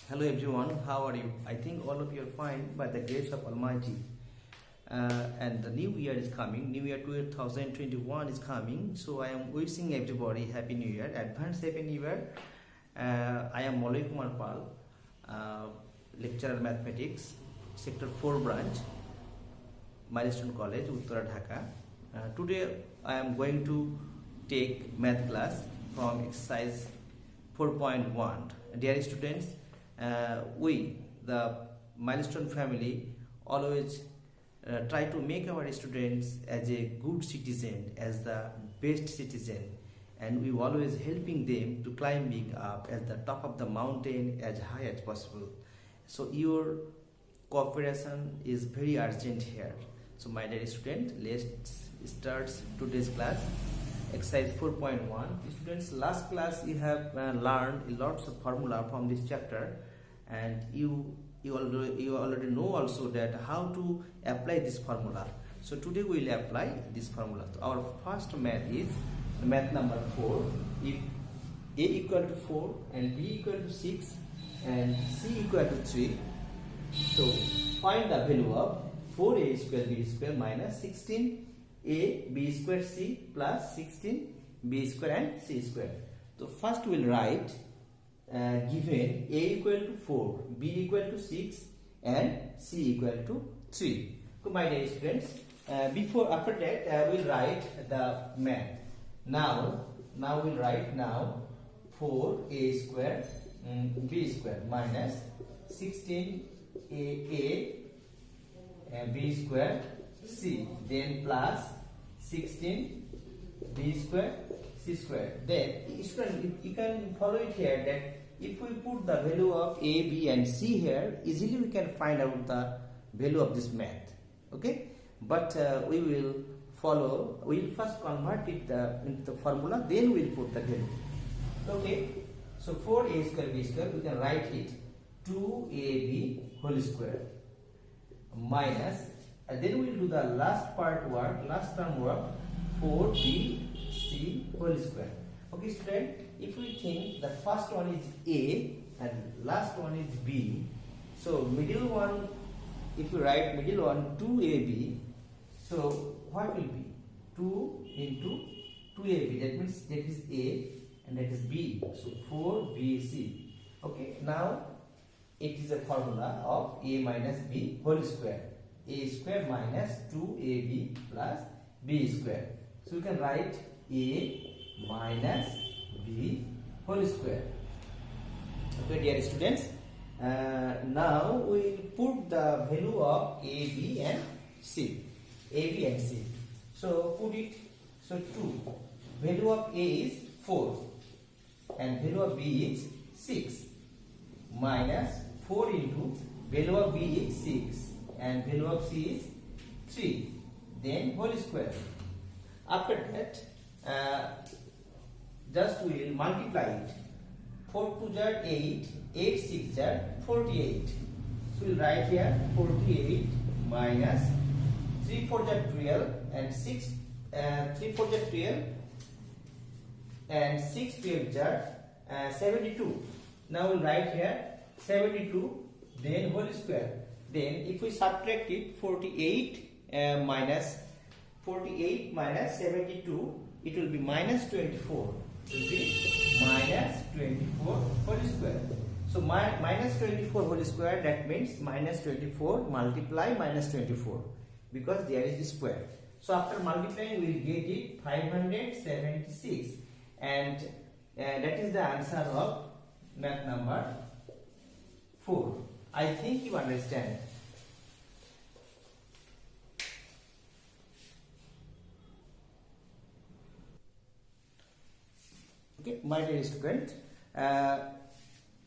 Hello everyone, how are you? I think all of you are fine by the grace of Almighty. And the new year is coming, new year 2021 is coming. So I am wishing everybody Happy New Year, advance Happy New Year. I am Molay Kumar Pal, lecturer mathematics, sector 4 branch, Milestone College, Uttara Dhaka. Today I am going to take math class from exercise 4.1. Dear students, we, the Milestone family, always try to make our students as a good citizen, as the best citizen, and we always helping them to climbing up at the top of the mountain as high as possible. So your cooperation is very urgent here. So my dear student, let's start today's class. Exercise 4.1. Students, last class you have learned lots of formula from this chapter, and you already know also that how to apply this formula. So today we will apply this formula. So our first math is math number 4. If a equal to 4 and b equal to 6 and c equal to 3, so find the value of 4a square b square minus 16 a b square c plus 16 b square and c square. So first we will write given a equal to 4, b equal to 6 and c equal to 3. So my dear students, after that we will write the math. Now we will write 4a square b square minus 16 a b square c, then plus 16 b square c square. Then student, you can follow it here that if we put the value of a, b and c here, easily we can find out the value of this math. Okay, but we will first convert it into the formula, then we will put the value. Okay, so 4a square b square, we can write it 2ab whole square minus, and then we will do the last term work 4bc whole square. Okay student, if we think the first one is a and last one is b, so middle one, if you write middle one 2ab, so what will be 2 into 2ab, that means that is a and that is b, so 4bc. Okay, now it is a formula of a minus b whole square, a square minus 2ab plus b square. So we can write a minus b whole square. Okay dear students, now we put the value of a, b and c. So put it, so 2, value of a is 4 and value of b is 6 minus 4 into value of b is 6 and value of c is 3, then whole square. After that, just we will multiply it. 4 2 jar 8, 8 6 jar 48. So we will write here 48 minus 3 4 jar 12 and 6 3 4 jar 12 and 6 12 jar 72. Now we will write here 72, then whole square. Then if we subtract it, 48 minus 72, it will be minus 24. It will be minus 24 whole square. So minus 24 whole square, that means minus 24 multiply minus 24, because there is a square. So after multiplying we will get it 576, and that is the answer of math number 4. I think you understand. Okay, my dear student,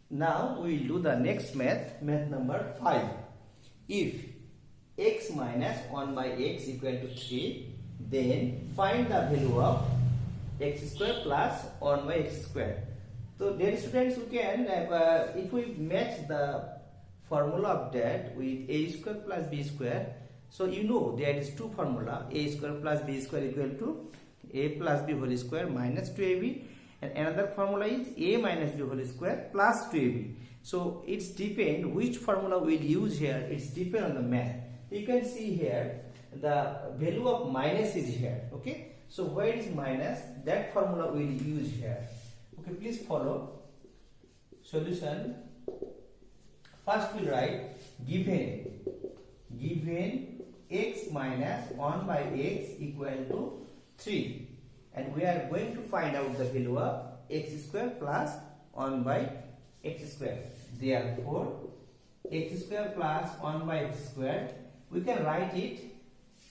now we will do the next math number 5. If x minus 1 by x equal to 3, then find the value of x square plus 1 by x square. So dear students, we can if we match the formula of that with a square plus b square, so you know there is two formula, a square plus b square equal to a plus b whole square minus 2ab, and another formula is a minus b whole square plus 2ab. So it's depend which formula we'll use here. It's depend on the math. You can see here the value of minus is here. Okay. So where is minus? That formula we'll use here. Okay. Please follow. Solution. First we'll write given x minus 1 by x equal to 3, and we are going to find out the value of x square plus 1 by x square. Therefore x square plus 1 by x square, we can write it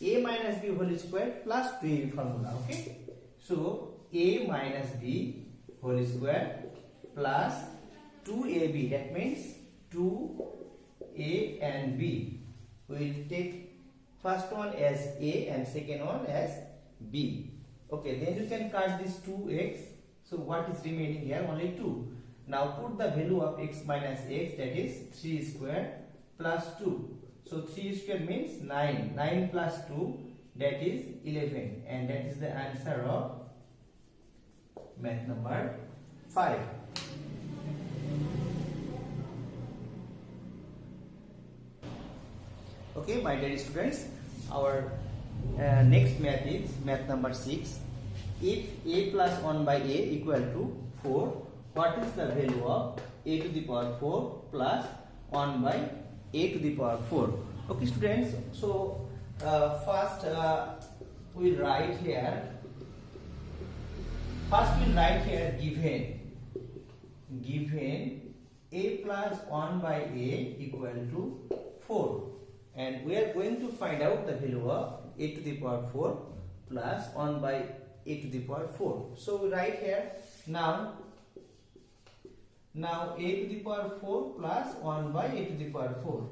a minus b whole square plus 2ab formula. Okay, so a minus b whole square plus 2ab, that means 2a and b. We will take first one as a and second one as b. Okay, then you can cut this 2x. So what is remaining here? Only 2. Now put the value of x minus x, that is 3 square plus 2. So 3 square means 9. 9 plus 2, that is 11. And that is the answer of math number 5. Okay, my dear students, our next math is math number 6. If a plus 1 by a equal to 4, what is the value of a to the power 4 plus 1 by a to the power 4? Okay, students, so first we write here. First we write here given a plus 1 by a equal to 4. And we are going to find out the value of a to the power 4 plus 1 by a to the power 4. So we write here now a to the power 4 plus 1 by a to the power 4.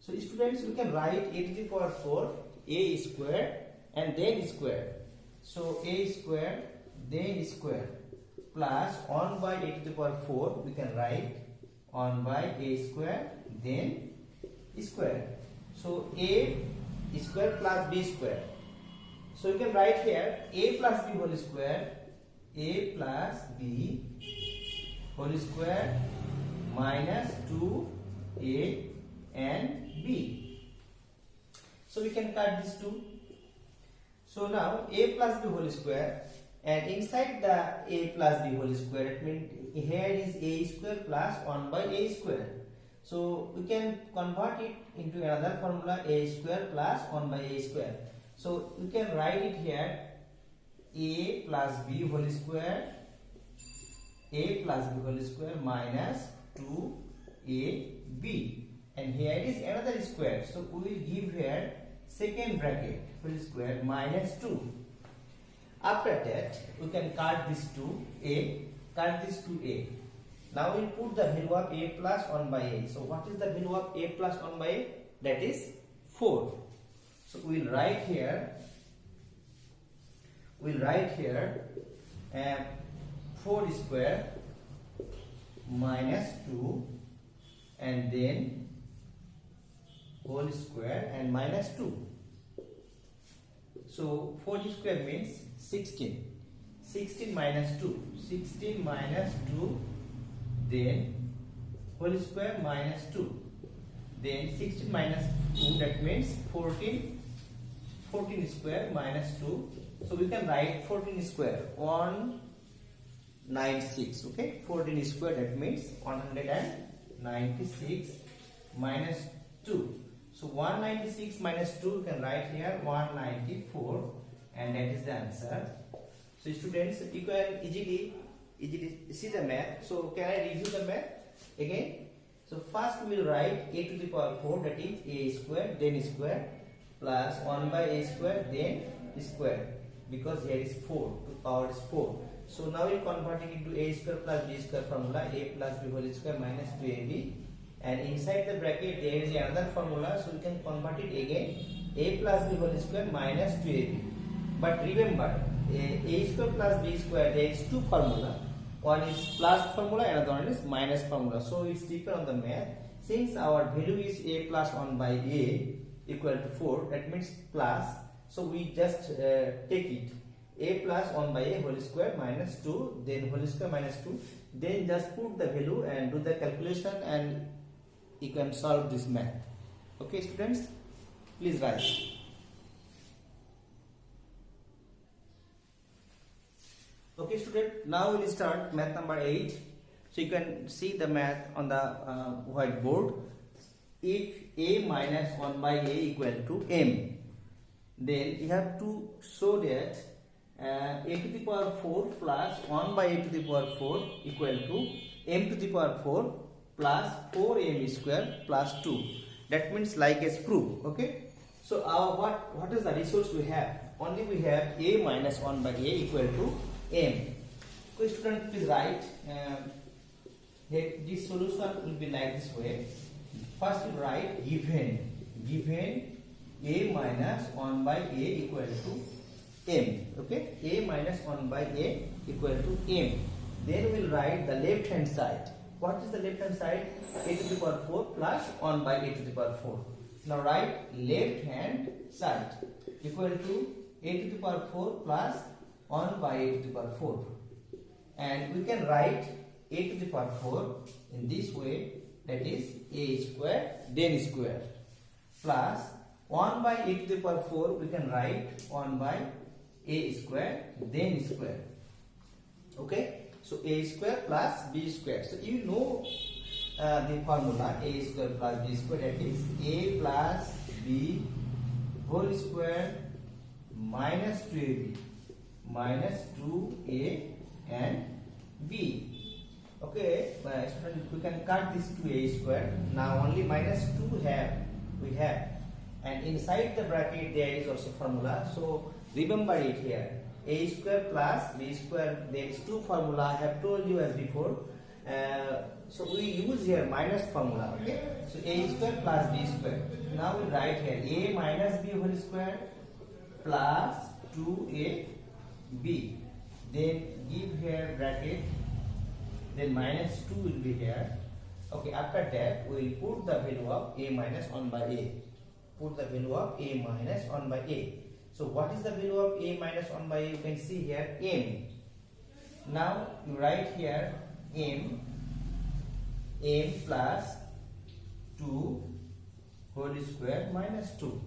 So students, we can write a to the power 4, a square and then square. So a square then square plus 1 by a to the power 4, we can write 1 by a square then square. So a square plus b square. So you can write here a plus b whole square, a plus b whole square minus 2a and b. So we can cut this 2. So now a plus b whole square, and inside the a plus b whole square, it means here is a square plus 1 by a square. So we can convert it into another formula, a square plus 1 by a square. So we can write it here a plus b whole square, a plus b whole square minus 2ab, and here it is another square. So we will give here second bracket whole square minus 2. After that we can cut this to a, cut this to a. Now we put the value of a plus 1 by a. So what is the value of a plus 1 by a? That is 4. So we will write here 4 square minus 2 and then whole square and minus 2. So 4 square means 16. 16 minus 2. 16 minus 2 then whole square minus 2. Then 16 minus 2, that means 14 square minus 2. So we can write 14 square 196. Okay, 14 square, that means 196 minus 2. So 196 minus 2, you can write here 194, and that is the answer. So students, you can easily see the math. So can I review the math again? So first we will write a to the power 4, that is a square then square plus 1 by a square then square, because here is 4, the power is 4. So now we are converting into a square plus b square formula, a plus b whole square minus 2ab, and inside the bracket there is another formula, so we can convert it again, a plus b whole square minus 2ab. But remember, a square plus b square, there is two formula. One is plus formula, another one is minus formula. So it's depend on the math. Since our value is a plus 1 by a equal to 4, that means plus. So we just take it a plus 1 by a whole square minus 2, then whole square minus 2, then just put the value and do the calculation and you can solve this math. Okay students, please write. Okay student, now we'll start math number 8. So you can see the math on the whiteboard. If a minus 1 by a equal to m, then you have to show that a to the power 4 plus 1 by a to the power 4 equal to m to the power 4 plus 4m square plus 2. That means like as proof. Okay. So our what is the resource we have? Only we have a minus 1 by a equal to m. So student, please write. This solution will be like this way. First you write given a minus 1 by a equal to m. Okay, a minus 1 by a equal to m. Then we'll write the left hand side. What is the left hand side? A to the power 4 plus 1 by a to the power 4. Now write left hand side equal to a to the power 4 plus 1 by a to the power 4. And we can write a to the power 4 in this way, that is a square then square plus 1 by a to the power 4 we can write 1 by a square then square. Okay, so a square plus b square. So you know the formula a square plus b square, that is a plus b whole square minus 2ab minus 2a and b. Okay, we can cut this to a square. Now only minus 2 we have, and inside the bracket there is also formula. So remember it here, a square plus b square, there is 2 formula. I have told you as before. So we use here minus formula. Okay, so a square plus b square. Now we write here a minus b whole square plus 2ab. Then give here bracket, then minus 2 will be here. Okay, after that we will put the value of a minus 1 by a. Put the value of a minus 1 by a. So what is the value of a minus 1 by a? You can see here m. Now you write here m plus 2 whole square minus 2.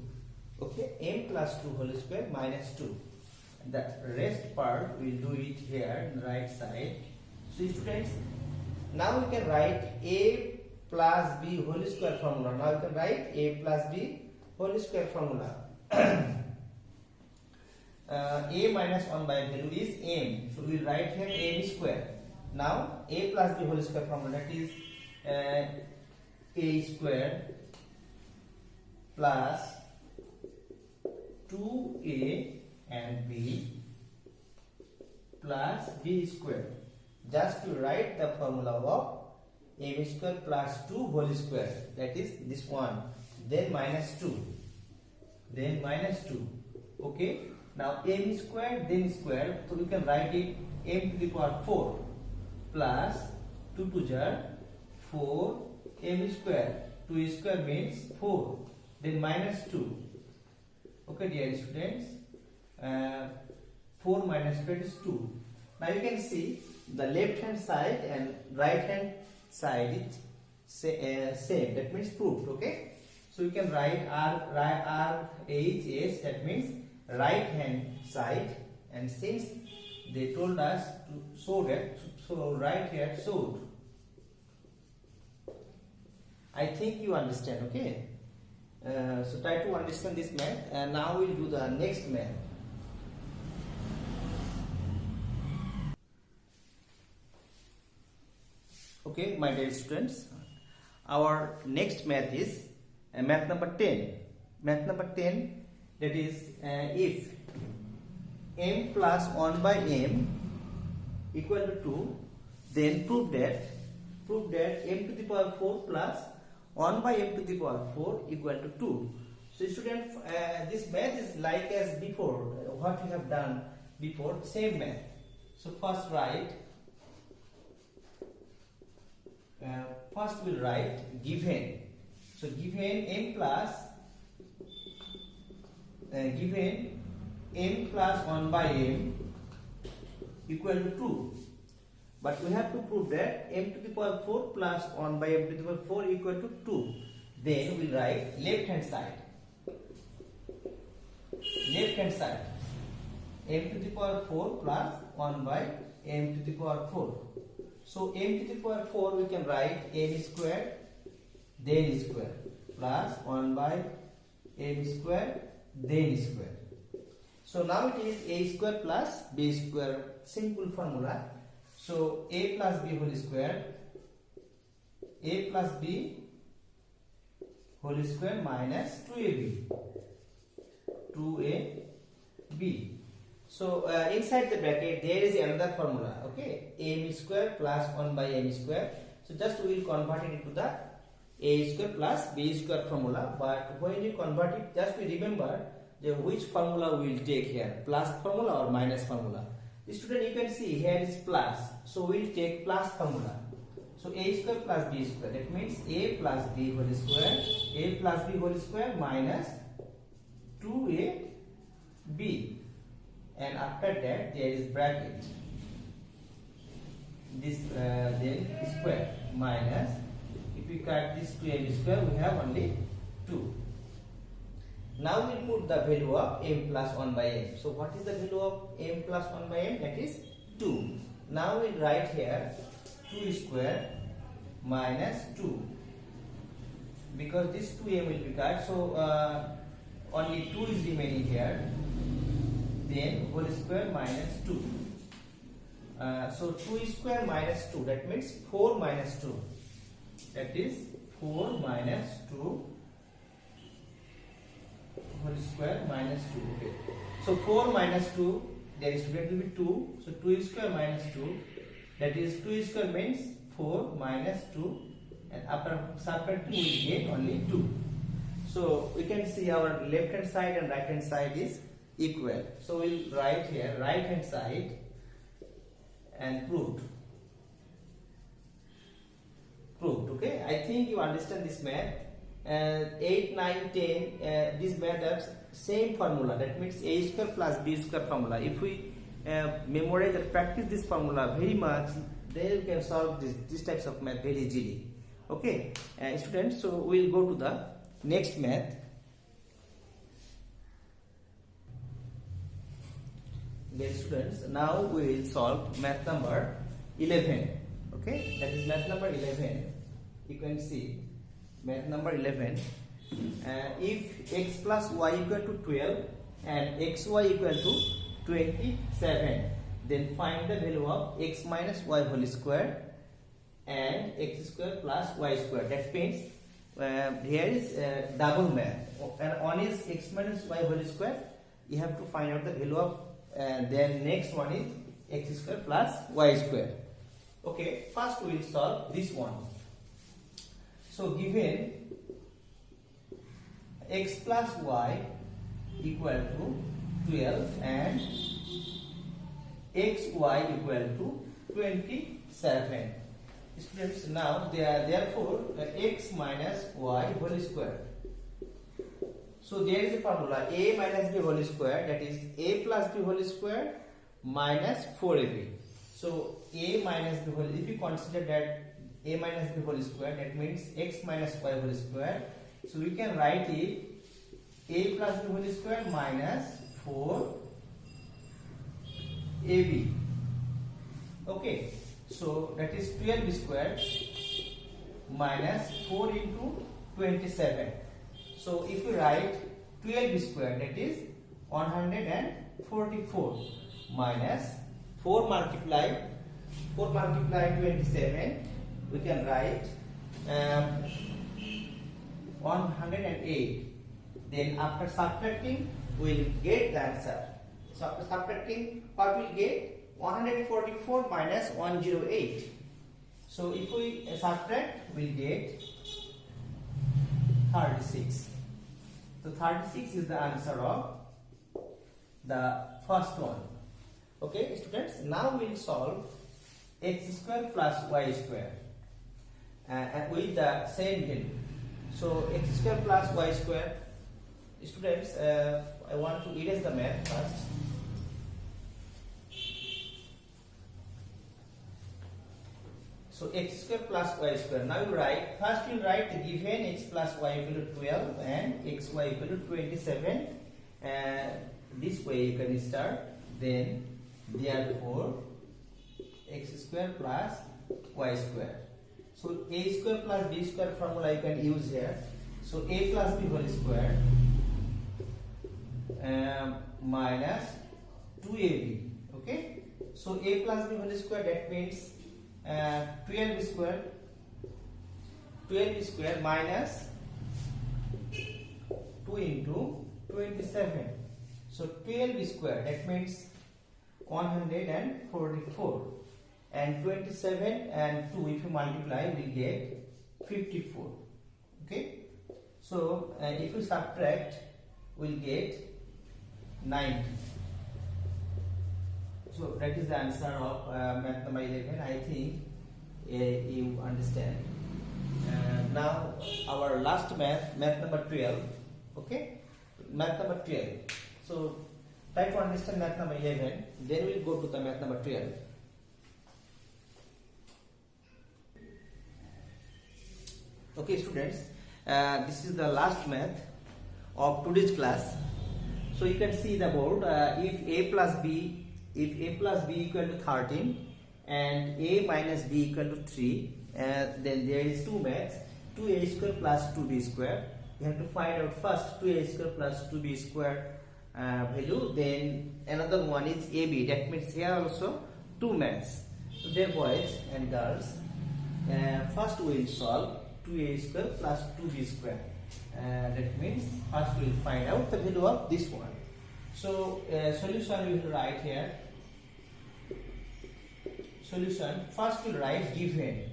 Okay, m plus 2 whole square minus 2. The rest part we will do it here in the right side. So students, now we can write a plus b whole square formula. Now you can write a plus b whole square formula. A minus 1 by value is m. So we will write here m square. Now a plus b whole square formula, that is a square plus 2a and b plus b square. Just to write the formula of m square plus 2 whole square, that is this one, then minus 2, then minus 2. Okay, now m square then square, so we can write it m to the power 4 plus 2 to the 4 m square. 2 square means 4, then minus 2. Okay dear students, 4 minus 2 is 2. Now you can see the left hand side and right hand side is same, that means proved. Okay, so you can write RHS, that means right hand side, and since they told us to show that, so right here showed. I think you understand. Okay, so try to understand this math, and now we'll do the next math. Okay, my dear students, our next math is math number 10. Math number 10, that is if m plus 1 by m equal to 2, then prove that m to the power 4 plus 1 by m to the power 4 equal to 2. So students, this math is like as before, what we have done before, same math. So first write, first we'll write given. So given m plus given m plus 1 by m equal to 2. But we have to prove that m to the power 4 plus 1 by m to the power 4 equal to 2. Then we'll write left hand side. Left hand side. M to the power 4 plus 1 by m to the power 4. So m to the power 4 we can write m square then square plus 1 by m square then square. So now it is a square plus b square, simple formula. So a plus b whole square, a plus b whole square minus 2ab, 2ab. So inside the bracket there is another formula, okay, m square plus 1 by m square. So just we will convert it into the a square plus b square formula. But when you convert it, just we remember which formula we will take here, plus formula or minus formula. The student, you can see here is plus, so we will take plus formula. So a square plus b square, that means a plus b whole square, a plus b whole square minus 2ab, and after that there is bracket, this then square minus, if we cut this 2ab square we have only 2. Now we put the value of m plus 1 by m. So what is the value of m plus 1 by m? That is 2. Now we write here 2 square minus 2, because this 2m will be cut, so only 2 is remaining here, then whole square minus 2. So 2 square minus 2, that means 4 minus 2, that is 4 minus 2 whole square minus 2. Okay, so 4 minus 2, there is will be 2, so 2 square minus 2, that is 2 square means 4 minus 2, and after subtracting we will get only 2. So we can see our left hand side and right hand side is equal. So we will write here right hand side and proved. Okay, I think you understand this math. 8, 9, 10, these methods same formula, that means a square plus b square formula. If we memorize and practice this formula very much, then you can solve these types of math very easily. Okay, students, so we will go to the next math. Dear students, now we will solve math number 11. Okay, that is math number 11. You can see math number 11. If x plus y equal to 12 and xy equal to 27, then find the value of x minus y whole square and x square plus y square. That means here is double math, and one is x minus y whole square. You have to find out the value of, then next one is x square plus y square. Okay, first we will solve this one. So given x plus y equal to 12 and xy equal to 27. Students, now therefore x minus y whole square. So there is a formula a minus b whole square, that is a plus b whole square minus 4ab. So a minus b whole, if you consider that a minus b whole square, that means x minus y whole square. So we can write it a plus b whole square minus 4ab. Okay, so that is 12 square minus 4 into 27. So if we write 12 square, that is 144 minus 4 multiply 27, we can write 108. Then after subtracting we will get the answer. So after subtracting, what we will get? 144 minus 108. So if we subtract, we will get 36. So 36 is the answer of the first one. Okay, students, now we will solve x square plus y square with the same value. So x square plus y square, students, I want to erase the math first. So x square plus y square. Now you write, first you write the given x plus y equal to 12 and xy equal to 27. This way you can start. Then therefore x square plus y square. So a square plus b square formula you can use here. So a plus b whole square minus 2ab. Okay. So a plus b whole square, that means 12 square minus 2 into 27. So 12 square, that means 144, and 27 and 2 if you multiply we will get 54. Okay. So if you subtract we will get 90. So that is the answer of math number 11. I think you understand. Now our last math number 12. Okay, math number 12. So try to understand math number 11. Then we will go to the math number 12. Okay, students. This is the last math of today's class. So you can see the board. If a plus b equal to 13 and a minus b equal to 3, then there is two maths, 2a square plus 2b square. You have to find out first 2a square plus 2b square value. Then another one is ab. That means here also two maths. So dear boys and girls, first we will solve 2a square plus 2b square. That means first we will find out the value of this one. So solution we will write here. Solution, first we will write given.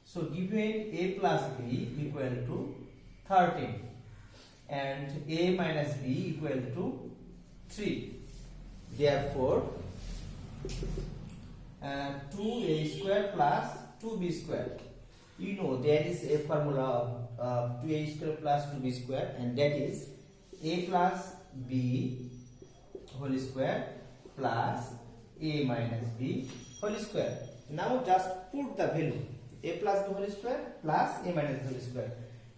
So given a plus b equal to 13 and a minus b equal to 3. Therefore 2a square plus 2b square. You know there is a formula of 2a square plus 2b square, and that is a plus b whole square plus a minus b whole square. Now just put the value a plus b whole square plus a minus b whole square.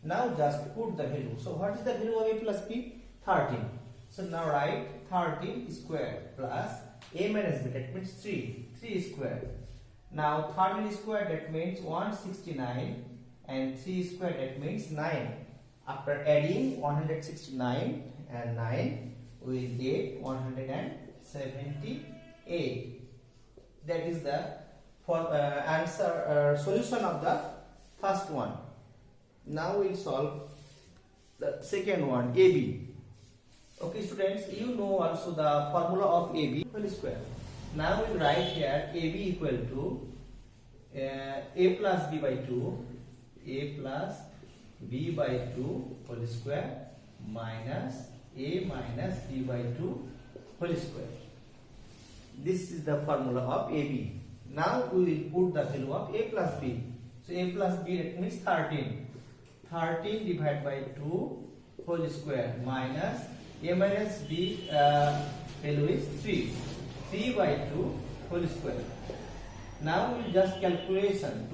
Now just put the value. So what is the value of a plus b? 13. So now write 13 square plus a minus b, that means 3 square. Now 13 square, that means 169, and 3 square, that means 9. After adding 169 and 9 we will get 178. That is the solution of the first one. Now we will solve the second one, AB. Okay students, you know also the formula of AB whole square. Now we will write here AB equal to a plus b by 2, a plus b by 2 whole square minus a minus b by 2 whole square. This is the formula of AB. Now we will put the value of a plus b. So a plus b, that means 13. 13 divided by 2 whole square minus a minus b value is 3. 3 by 2 whole square. Now we will just do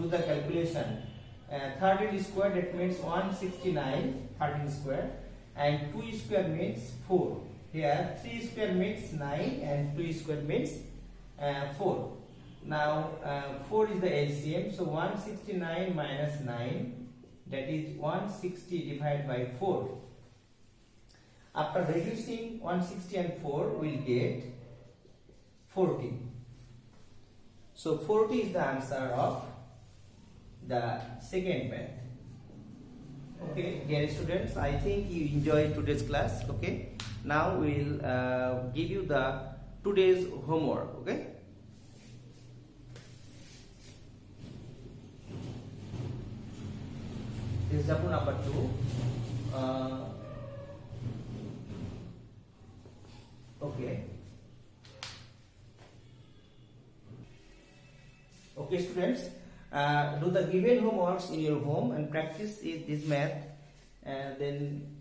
the calculation. 13 square, that means 169, 13 square, and 2 square means 4. Here 3 square means 9 and 2 square means 4. Now 4 is the LCM, so 169 minus 9, that is 160 divided by 4. After reducing 160 and 4, we will get 40. So 40 is the answer of the second math. Okay, dear students, I think you enjoyed today's class. Okay, now we will give you the today's homework. Okay. Example number 2. Okay. Okay, students, do the given homeworks in your home and practice this math, and then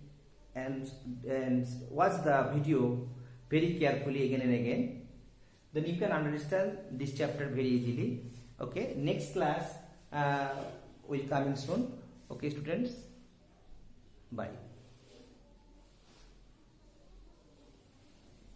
and watch the video very carefully again and again, then you can understand this chapter very easily. Okay, next class will coming soon. Okay students, bye.